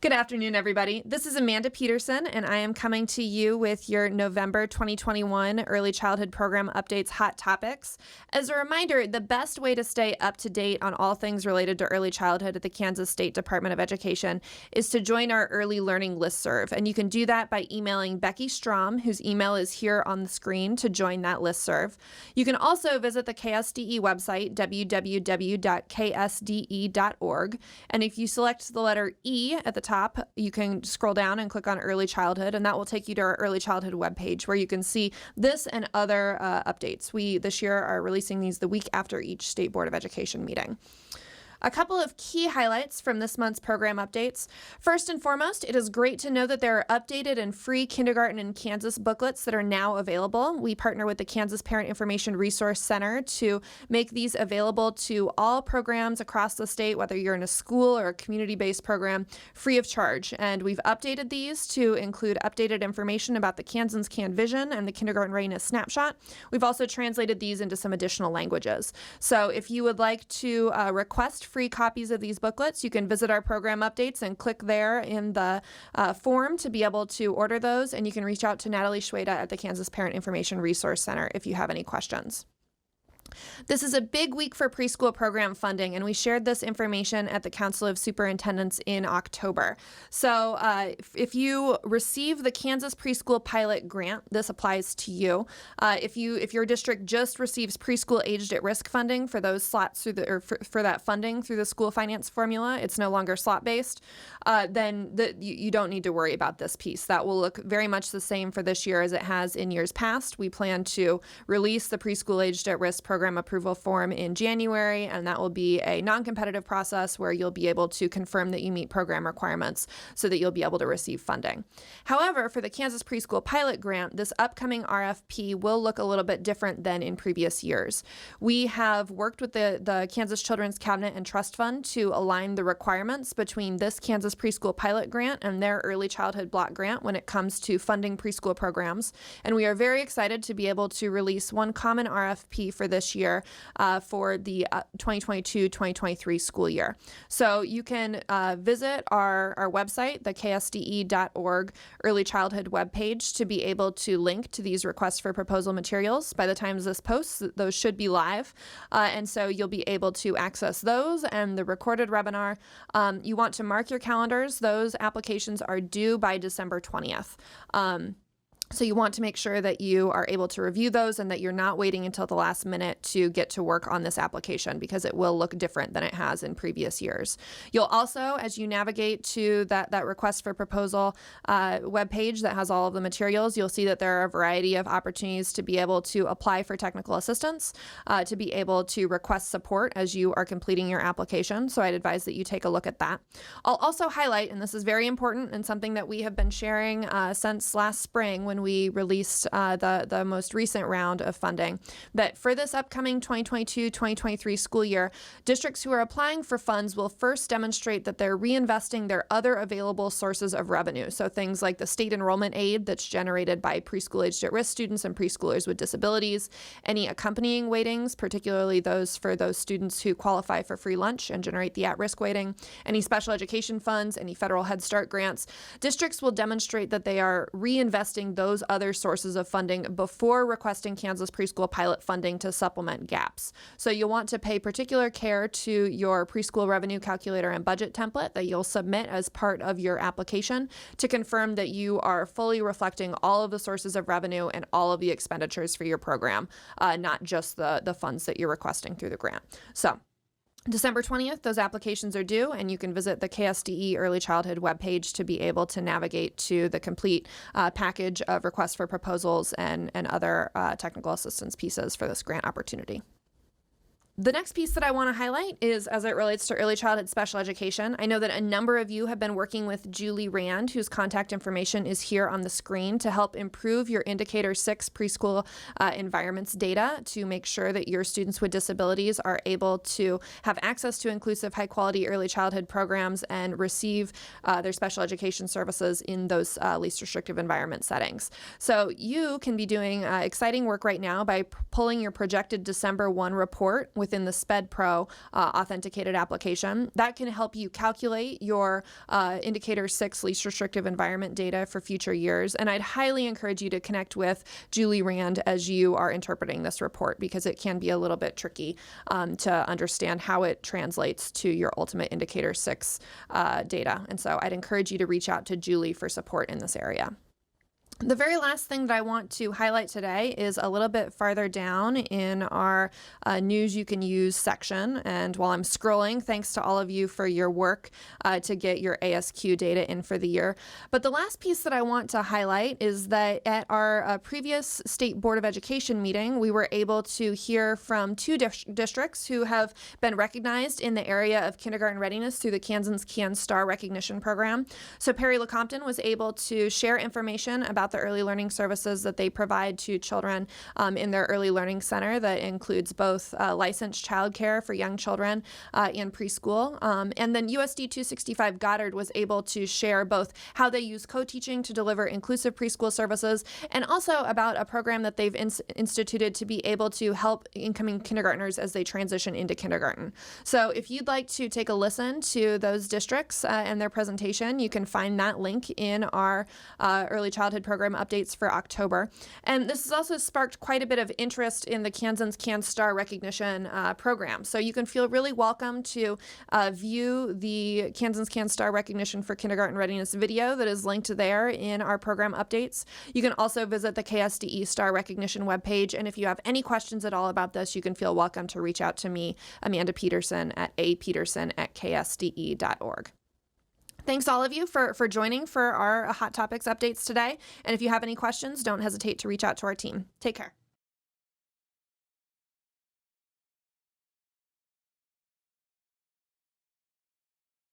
Good afternoon, everybody. This is Amanda Peterson, and I am coming to you with your November 2021 Early Childhood Program Updates Hot Topics. As a reminder, the best way to stay up to date on all things related to early childhood at the Kansas State Department of Education is to join our Early Learning Listserv, and you can do that by emailing Becky Strom, whose email is here on the screen, to join that listserv. You can also visit the KSDE website, www.ksde.org, and if you select the letter E at the top, you can scroll down and click on Early Childhood, and that will take you to our Early Childhood webpage where you can see this and other updates. We, this year, are releasing these the week after each State Board of Education meeting. A couple of key highlights from this month's program updates. First and foremost, it is great to know that there are updated and free Kindergarten in Kansas booklets that are now available. We partner with the Kansas Parent Information Resource Center to make these available to all programs across the state, whether you're in a school or a community-based program, free of charge. And we've updated these to include updated information about the Kansans Can Vision and the Kindergarten Readiness Snapshot. We've also translated these into some additional languages. So if you would like to request free copies of these booklets, you can visit our program updates and click there in the form to be able to order those, and you can reach out to Natalie Schweda at the Kansas Parent Information Resource Center if you have any questions. This is a big week for preschool program funding, and we shared this information at the Council of Superintendents in October. So if you receive the Kansas Preschool Pilot Grant, this applies to you. If your district just receives preschool aged at risk funding for those slots through for that funding through the school finance formula, it's no longer slot based, then you don't need to worry about this piece. That will look very much the same for this year as it has in years past. We plan to release the preschool aged at risk program approval form in January, and that will be a non-competitive process where you'll be able to confirm that you meet program requirements so that you'll be able to receive funding. However, for the Kansas Preschool Pilot Grant, this upcoming RFP will look a little bit different than in previous years. We have worked with the Kansas Children's Cabinet and Trust Fund to align the requirements between this Kansas Preschool Pilot Grant and their Early Childhood Block Grant when it comes to funding preschool programs, and we are very excited to be able to release one common RFP for this year for the 2022-2023 school year. So you can visit our website, the ksde.org Early Childhood webpage, to be able to link to these requests for proposal materials. By the time this posts, those should be live, and so you'll be able to access those and the recorded webinar. You want to mark your calendars. Those applications are due by December 20th. So you want to make sure that you are able to review those and that you're not waiting until the last minute to get to work on this application, because it will look different than it has in previous years. You'll also, as you navigate to that request for proposal webpage that has all of the materials, you'll see that there are a variety of opportunities to be able to apply for technical assistance, to be able to request support as you are completing your application. So I'd advise that you take a look at that. I'll also highlight, and this is very important and something that we have been sharing since last spring when we released the most recent round of funding, that for this upcoming 2022-2023 school year, districts who are applying for funds will first demonstrate that they're reinvesting their other available sources of revenue. So things like the state enrollment aid that's generated by preschool aged at risk students and preschoolers with disabilities, any accompanying weightings, particularly those for those students who qualify for free lunch and generate the at-risk weighting, any special education funds, any federal Head Start grants. Districts will demonstrate that they are reinvesting those other sources of funding before requesting Kansas preschool pilot funding to supplement gaps. So you'll want to pay particular care to your preschool revenue calculator and budget template that you'll submit as part of your application to confirm that you are fully reflecting all of the sources of revenue and all of the expenditures for your program, not just the funds that you're requesting through the grant. So December 20th, those applications are due, and you can visit the KSDE Early Childhood webpage to be able to navigate to the complete package of requests for proposals and other technical assistance pieces for this grant opportunity. The next piece that I want to highlight is as it relates to early childhood special education. I know that a number of you have been working with Julie Rand, whose contact information is here on the screen, to help improve your Indicator 6 preschool environments data to make sure that your students with disabilities are able to have access to inclusive, high-quality early childhood programs and receive their special education services in those least restrictive environment settings. So you can be doing exciting work right now by pulling your projected December 1 report with within the SPED Pro authenticated application. That can help you calculate your Indicator 6 least restrictive environment data for future years. And I'd highly encourage you to connect with Julie Rand as you are interpreting this report, because it can be a little bit tricky to understand how it translates to your ultimate Indicator 6 data. And so I'd encourage you to reach out to Julie for support in this area. The very last thing that I want to highlight today is a little bit farther down in our news you can use section. And while I'm scrolling, thanks to all of you for your work to get your ASQ data in for the year. But the last piece that I want to highlight is that at our previous State Board of Education meeting, we were able to hear from two districts who have been recognized in the area of kindergarten readiness through the Kansas CanStar recognition program. So Perry LeCompton was able to share information about the early learning services that they provide to children in their early learning center that includes both licensed childcare for young children and preschool. And then USD 265 Goddard was able to share both how they use co-teaching to deliver inclusive preschool services and also about a program that they've instituted to be able to help incoming kindergartners as they transition into kindergarten. So if you'd like to take a listen to those districts and their presentation, you can find that link in our early childhood program updates for October. And this has also sparked quite a bit of interest in the Kansas CanStar recognition program. So you can feel really welcome to view the Kansas CanStar recognition for kindergarten readiness video that is linked there in our program updates. You can also visit the KSDE Star Recognition webpage. And if you have any questions at all about this, you can feel welcome to reach out to me, Amanda Peterson, at apeterson@ksde.org. Thanks all of you for joining for our Hot Topics updates today. And if you have any questions, don't hesitate to reach out to our team. Take care.